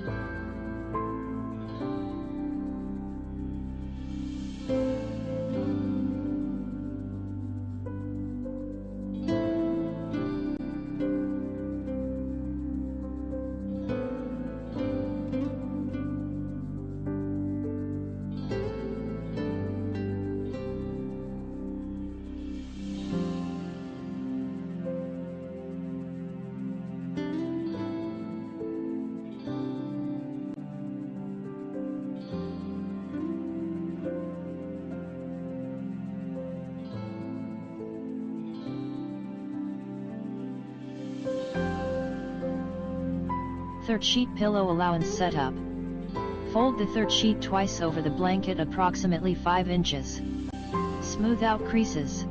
Third sheet pillow allowance setup. Fold the third sheet twice over the blanket approximately 5 inches. Smooth out creases.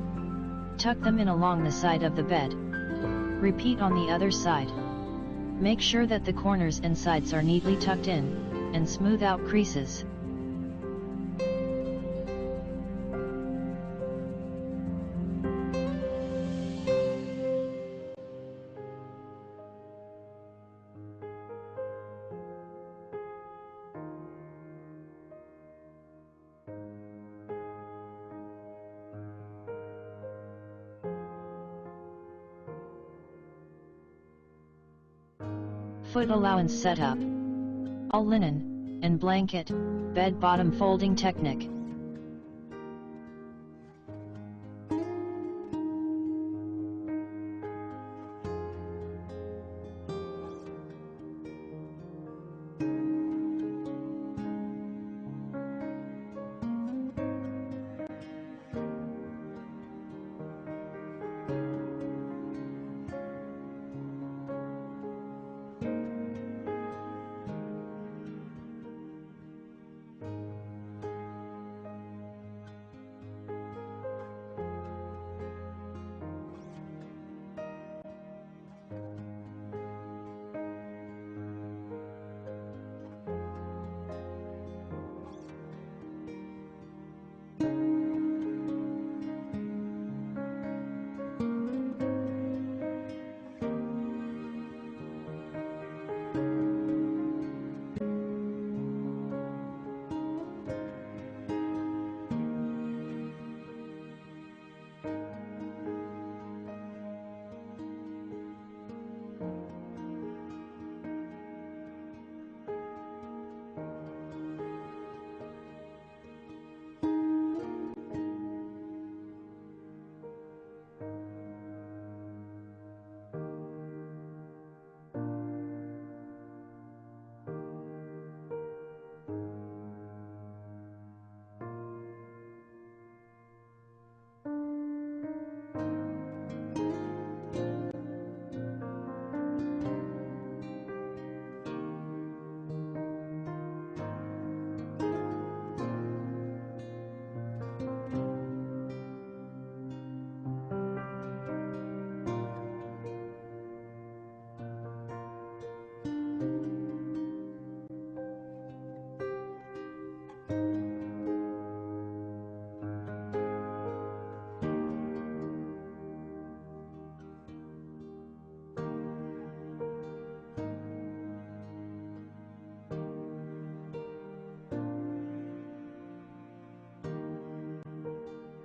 Tuck them in along the side of the bed. Repeat on the other side. Make sure that the corners and sides are neatly tucked in, and smooth out creases. Foot allowance setup. All linen, and blanket, bed bottom folding technique.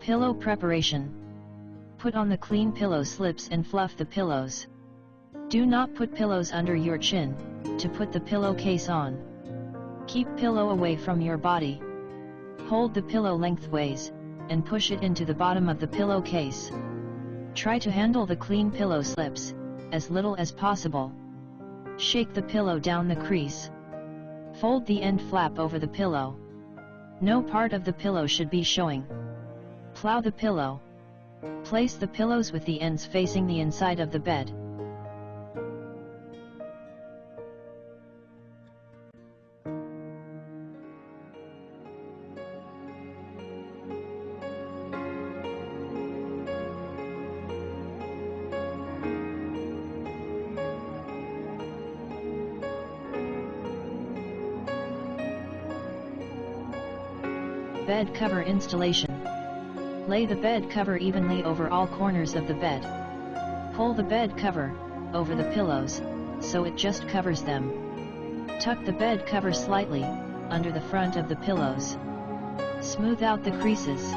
Pillow preparation. Put on the clean pillow slips and fluff the pillows. Do not put pillows under your chin, to put the pillowcase on. Keep pillow away from your body. Hold the pillow lengthways, and push it into the bottom of the pillowcase. Try to handle the clean pillow slips, as little as possible. Shake the pillow down the crease. Fold the end flap over the pillow. No part of the pillow should be showing. Plow the pillow. Place the pillows with the ends facing the inside of the bed. Bed cover installation. Lay the bed cover evenly over all corners of the bed. Pull the bed cover over the pillows, so it just covers them. Tuck the bed cover slightly under the front of the pillows. Smooth out the creases.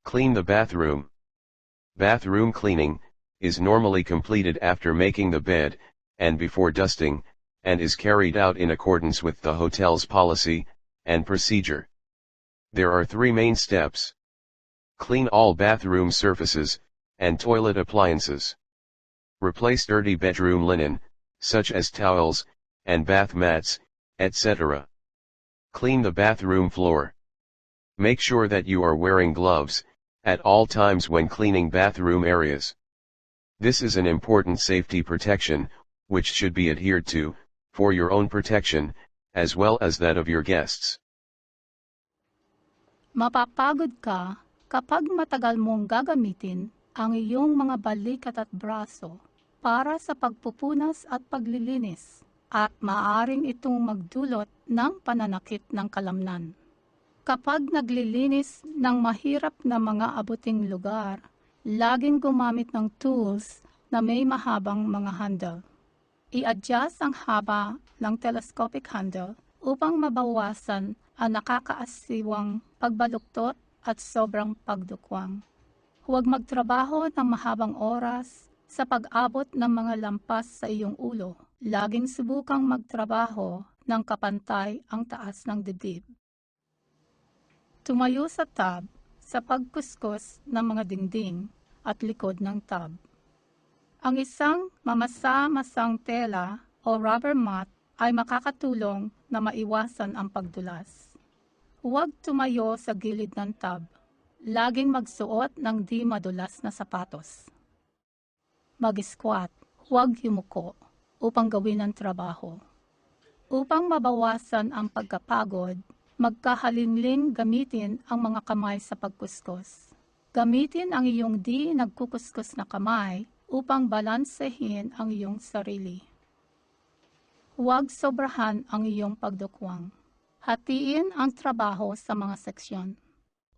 Clean the bathroom. Bathroom cleaning is normally completed after making the bed, and before dusting, and is carried out in accordance with the hotel's policy and procedure. There are 3 main steps. Clean all bathroom surfaces and toilet appliances. Replace dirty bedroom linen, such as towels and bath mats, etc. Clean the bathroom floor. Make sure that you are wearing gloves at all times when cleaning bathroom areas. This is an important safety protection, which should be adhered to, for your own protection, as well as that of your guests. Mapapagod ka kapag matagal mong gagamitin ang iyong mga balikat at braso para sa pagpupunas at paglilinis, at maaaring itong magdulot ng pananakit ng kalamnan. Kapag naglilinis ng mahirap na mga abuting lugar, laging gumamit ng tools na may mahabang mga handle. I-adjust ang haba ng telescopic handle upang mabawasan ang nakakaasiwang pagbaluktot at sobrang pagdukwang. Huwag magtrabaho ng mahabang oras sa pag-abot ng mga lampas sa iyong ulo. Laging subukang magtrabaho ng kapantay ang taas ng dibdib. Tumayo sa tub sa pagkuskus ng mga dingding at likod ng tub. Ang isang mamasa-masang tela o rubber mat ay makakatulong na maiwasan ang pagdulas. Huwag tumayo sa gilid ng tub. Laging magsuot ng di madulas na sapatos. Mag-squat, huwag yumuko upang gawin ang trabaho. Upang mabawasan ang pagkapagod, magkahalingling gamitin ang mga kamay sa pagkuskus. Gamitin ang iyong di nagkukuskus na kamay upang balansehin ang iyong sarili. Huwag sobrahan ang iyong pagdukwang. Hatiin ang trabaho sa mga seksyon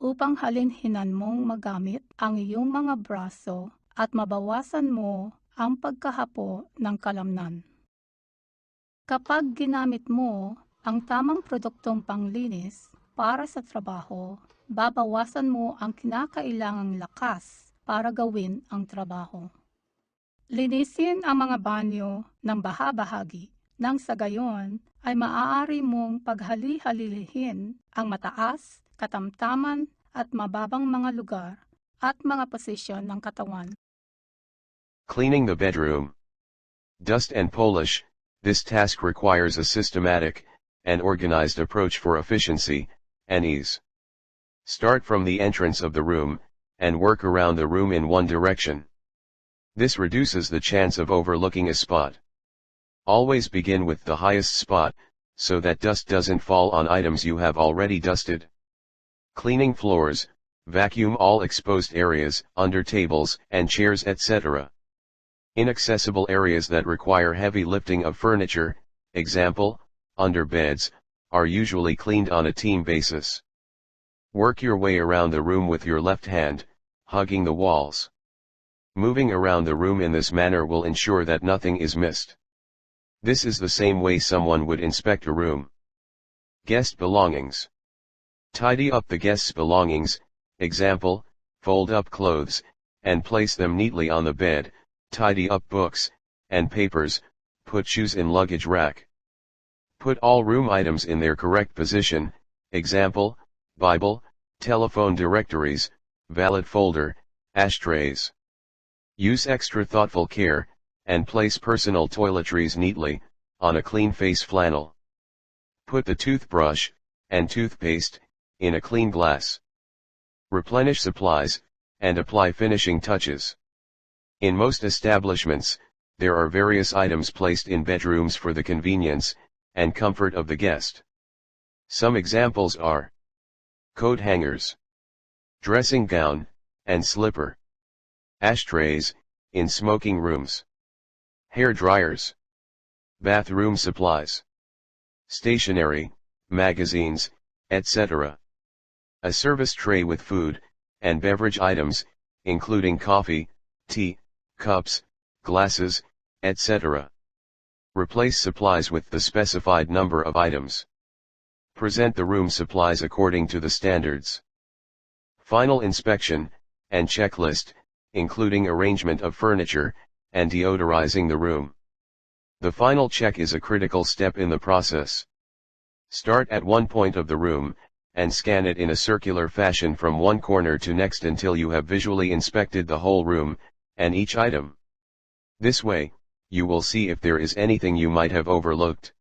upang halinhinan mong magamit ang iyong mga braso at mabawasan mo ang pagkahapo ng kalamnan. Kapag ginamit mo ang tamang produktong panglinis para sa trabaho, babawasan mo ang kinakailangang lakas para gawin ang trabaho. Linisin ang mga banyo ng baha-bahagi nang sa gayon ay maaari mong paghali-halilihin ang mataas, katamtaman at mababang mga lugar at mga posisyon ng katawan. Cleaning the bedroom. Dust and polish. This task requires a systematic and organized approach for efficiency and ease. Start from the entrance of the room and work around the room in one direction. This reduces the chance of overlooking a spot. Always begin with the highest spot, so that dust doesn't fall on items you have already dusted. Cleaning floors. Vacuum all exposed areas, under tables and chairs, etc. Inaccessible areas that require heavy lifting of furniture, example, under beds, are usually cleaned on a team basis. Work your way around the room with your left hand, hugging the walls. Moving around the room in this manner will ensure that nothing is missed. This is the same way someone would inspect a room. Guest belongings. Tidy up the guest's belongings, example, fold up clothes, and place them neatly on the bed, tidy up books and papers, put shoes in luggage rack. Put all room items in their correct position, example, Bible, telephone directories, valid folder, ashtrays. Use extra thoughtful care, and place personal toiletries neatly, on a clean face flannel. Put the toothbrush and toothpaste in a clean glass. Replenish supplies, and apply finishing touches. In most establishments, there are various items placed in bedrooms for the convenience and comfort of the guest. Some examples are coat hangers, dressing gown, and slipper. Ashtrays, in smoking rooms. Hair dryers. Bathroom supplies. Stationery, magazines, etc. A service tray with food and beverage items, including coffee, tea, cups, glasses, etc. Replace supplies with the specified number of items. Present the room supplies according to the standards. Final inspection and checklist, including arrangement of furniture and deodorizing the room. The final check is a critical step in the process. Start at one point of the room, and scan it in a circular fashion from one corner to next until you have visually inspected the whole room, and each item. This way, you will see if there is anything you might have overlooked.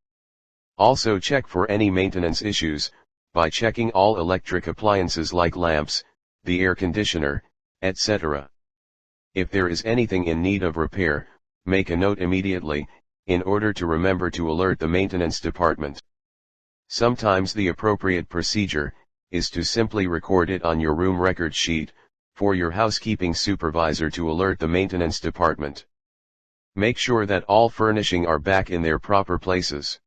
Also check for any maintenance issues, by checking all electric appliances like lamps, the air conditioner, etc. If there is anything in need of repair, make a note immediately, in order to remember to alert the maintenance department. Sometimes the appropriate procedure is to simply record it on your room record sheet, for your housekeeping supervisor to alert the maintenance department. Make sure that all furnishing are back in their proper places.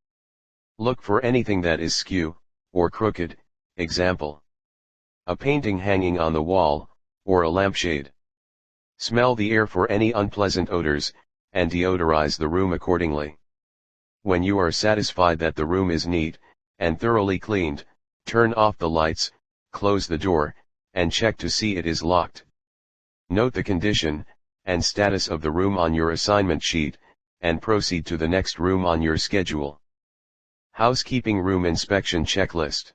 Look for anything that is skew or crooked, example, a painting hanging on the wall, or a lampshade. Smell the air for any unpleasant odors, and deodorize the room accordingly. When you are satisfied that the room is neat and thoroughly cleaned, turn off the lights, close the door, and check to see it is locked. Note the condition and status of the room on your assignment sheet, and proceed to the next room on your schedule. Housekeeping room inspection checklist.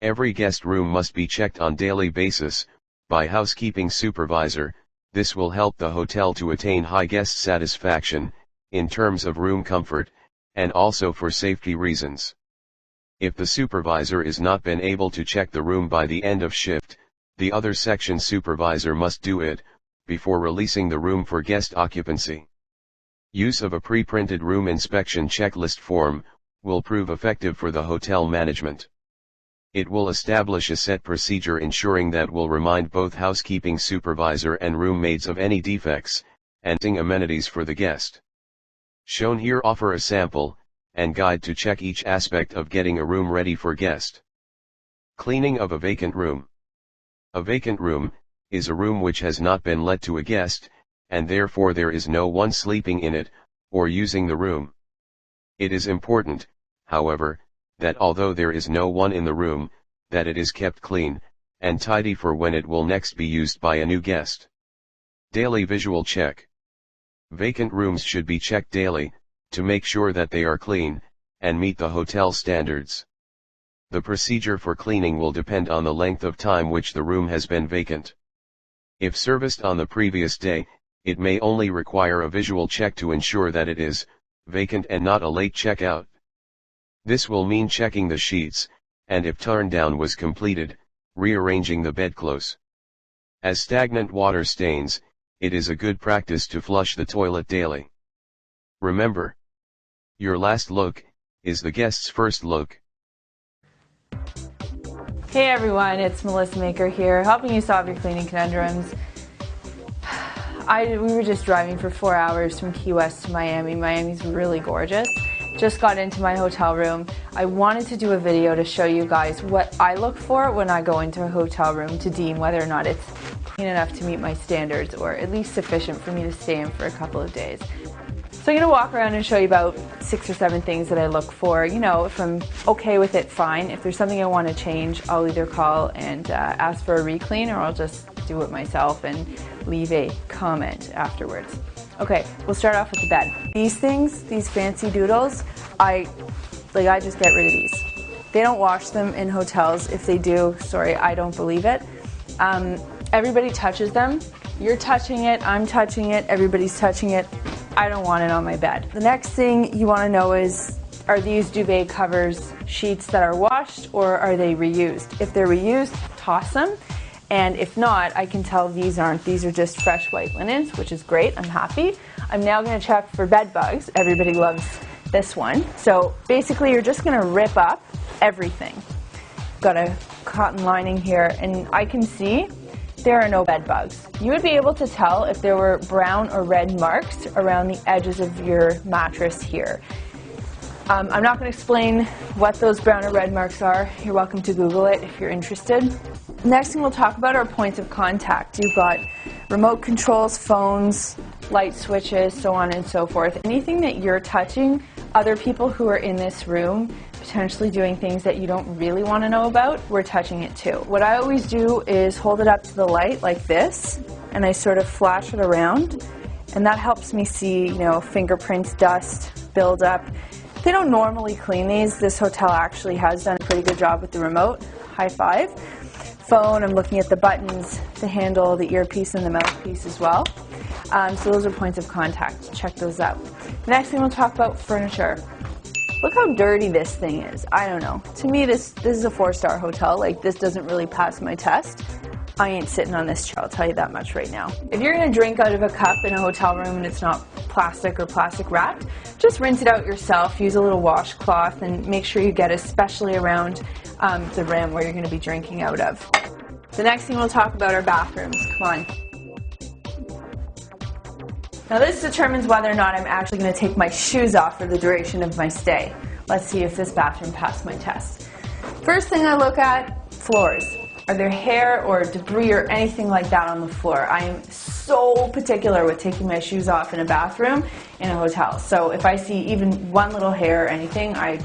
Every guest room must be checked on daily basis by housekeeping supervisor. This will help the hotel to attain high guest satisfaction in terms of room comfort, and also for safety reasons. If the supervisor is not been able to check the room by the end of shift, the other section supervisor must do it before releasing the room for guest occupancy. Use of a pre-printed room inspection checklist form will prove effective for the hotel management. It will establish a set procedure ensuring that will remind both housekeeping supervisor and roommates of any defects, and amenities for the guest. Shown here offer a sample and guide to check each aspect of getting a room ready for guest. Cleaning of a vacant room. A vacant room is a room which has not been let to a guest, and therefore there is no one sleeping in it, or using the room. It is important, however, that although there is no one in the room, that it is kept clean and tidy for when it will next be used by a new guest. Daily visual check. Vacant rooms should be checked daily, to make sure that they are clean, and meet the hotel standards. The procedure for cleaning will depend on the length of time which the room has been vacant. If serviced on the previous day, it may only require a visual check to ensure that it is vacant and not a late checkout. This will mean checking the sheets, and if turn down was completed, rearranging the bedclothes. As stagnant water stains, it is a good practice to flush the toilet daily. Remember, your last look is the guest's first look. Hey everyone, it's Melissa Maker here, helping you solve your cleaning conundrums. We were just driving for 4 hours from Key West to Miami. Miami's really gorgeous. Just got into my hotel room. I wanted to do a video to show you guys what I look for when I go into a hotel room to deem whether or not it's clean enough to meet my standards, or at least sufficient for me to stay in for a couple of days. So I'm going to walk around and show you about 6 or 7 things that I look for. You know, if I'm okay with it, fine. If there's something I want to change, I'll either call and ask for a re-clean, or I'll just do it myself and leave a comment afterwards. Okay, we'll start off with the bed. These things, these fancy doodles, I just get rid of these. They don't wash them in hotels. If they do, sorry, I don't believe it. Everybody touches them. You're touching it, I'm touching it, everybody's touching it. I don't want it on my bed. The next thing you want to know is, are these duvet covers sheets that are washed, or are they reused? If they're reused, toss them. And if not, I can tell these aren't. These are just fresh white linens, which is great. I'm happy. I'm now going to check for bed bugs. Everybody loves this one. So basically, you're just going to rip up everything. Got a cotton lining here, and I can see there are no bed bugs. You would be able to tell if there were brown or red marks around the edges of your mattress here. I'm not going to explain what those brown or red marks are. You're welcome to Google it if you're interested. Next thing we'll talk about are points of contact. You've got remote controls, phones, light switches, so on and so forth. Anything that you're touching, other people who are in this room potentially doing things that you don't really want to know about, we're touching it too. What I always do is hold it up to the light like this, and I sort of flash it around, and that helps me see, fingerprints, dust, buildup. They don't normally clean these. This hotel actually has done a pretty good job with the remote. High five. Phone, I'm looking at the buttons, the handle, the earpiece, and the mouthpiece as well. So those are points of contact. Check those out. The next thing we'll talk about, furniture. Look how dirty this thing is. I don't know. To me, this is a 4-star hotel. Like, this doesn't really pass my test. I ain't sitting on this chair, I'll tell you that much right now. If you're gonna drink out of a cup in a hotel room and it's not plastic or plastic wrapped, just rinse it out yourself, use a little washcloth, and make sure you get especially around the rim where you're gonna be drinking out of. The next thing we'll talk about are bathrooms. Come on. Now this determines whether or not I'm actually gonna take my shoes off for the duration of my stay. Let's see if this bathroom passed my test. First thing I look at, floors. Are there hair or debris or anything like that on the floor? I am so particular with taking my shoes off in a bathroom in a hotel. So if I see even one little hair or anything, I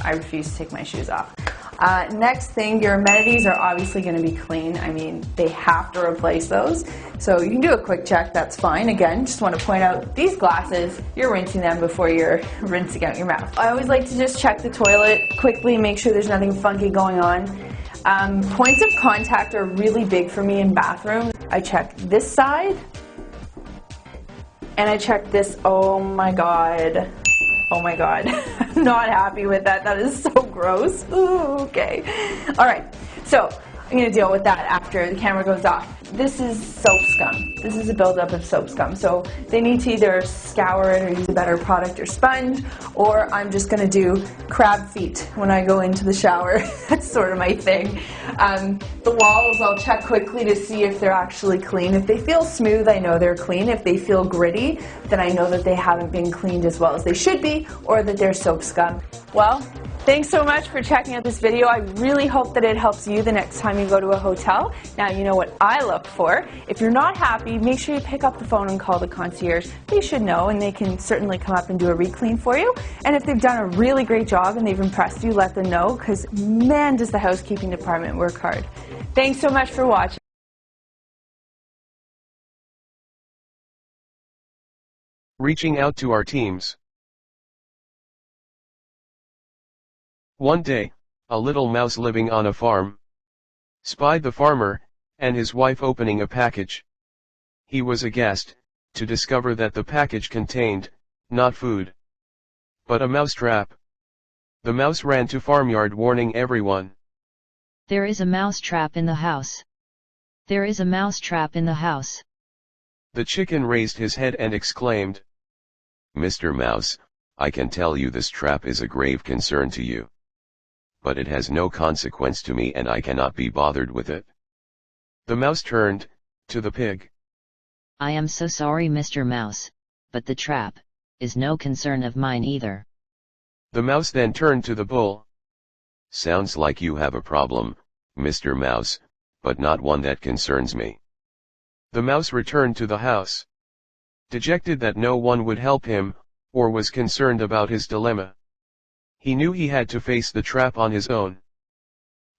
refuse to take my shoes off. Next thing, your amenities are obviously going to be clean. I mean, they have to replace those. So you can do a quick check, that's fine. Again, just want to point out these glasses, you're rinsing them before you're rinsing out your mouth. I always like to just check the toilet quickly, make sure there's nothing funky going on. Points of contact are really big for me in bathrooms. I check this side, and I check this. Oh my god. Oh my god. I'm not happy with that. That is so gross. Ooh, okay. Alright, so I'm going to deal with that after the camera goes off. This is soap scum. This is a buildup of soap scum. So they need to either scour it or use a better product or sponge, or I'm just going to do crab feet when I go into the shower. That's sort of my thing. The walls, I'll check quickly to see if they're actually clean. If they feel smooth, I know they're clean. If they feel gritty, then I know that they haven't been cleaned as well as they should be, or that they're soap scum. Well, thanks so much for checking out this video. I really hope that it helps you the next time you go to a hotel. Now you know what I look for. If you're not happy, make sure you pick up the phone and call the concierge. They should know, and they can certainly come up and do a re-clean for you. And if they've done a really great job and they've impressed you, let them know, because man, does the housekeeping department work hard. Thanks so much for watching. Reaching out to our teams. One day, a little mouse living on a farm spied the farmer and his wife opening a package. He was aghast to discover that the package contained not food, but a mousetrap. The mouse ran to farmyard warning everyone. There is a mouse trap in the house. There is a mouse trap in the house. The chicken raised his head and exclaimed, "Mr. Mouse, I can tell you this trap is a grave concern to you. But it has no consequence to me and I cannot be bothered with it." The mouse turned to the pig. I am so sorry, Mr. Mouse, but the trap is no concern of mine either. The mouse then turned to the bull. Sounds like you have a problem, Mr. Mouse, but not one that concerns me. The mouse returned to the house, dejected that no one would help him, or was concerned about his dilemma. He knew he had to face the trap on his own.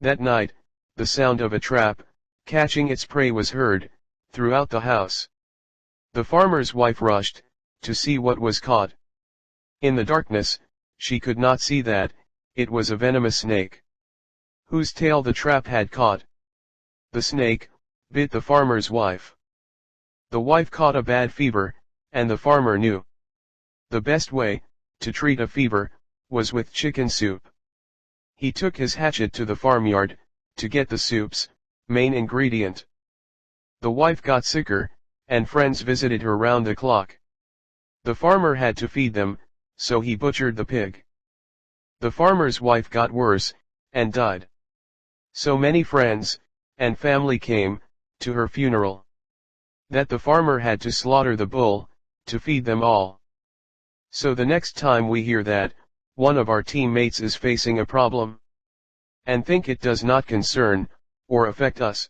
That night, the sound of a trap catching its prey was heard throughout the house. The farmer's wife rushed to see what was caught. In the darkness, she could not see that it was a venomous snake, whose tail the trap had caught. The snake bit the farmer's wife. The wife caught a bad fever, and the farmer knew the best way to treat a fever was with chicken soup. He took his hatchet to the farmyard to get the soup's main ingredient. The wife got sicker, and friends visited her round the clock. The farmer had to feed them, so he butchered the pig. The farmer's wife got worse, and died. So many friends and family came to her funeral that the farmer had to slaughter the bull to feed them all. So the next time we hear that one of our teammates is facing a problem and think it does not concern or affect us,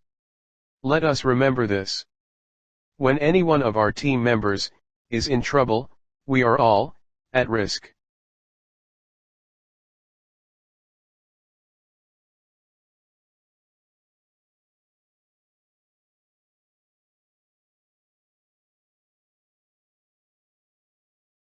let us remember this. When any one of our team members is in trouble, we are all at risk.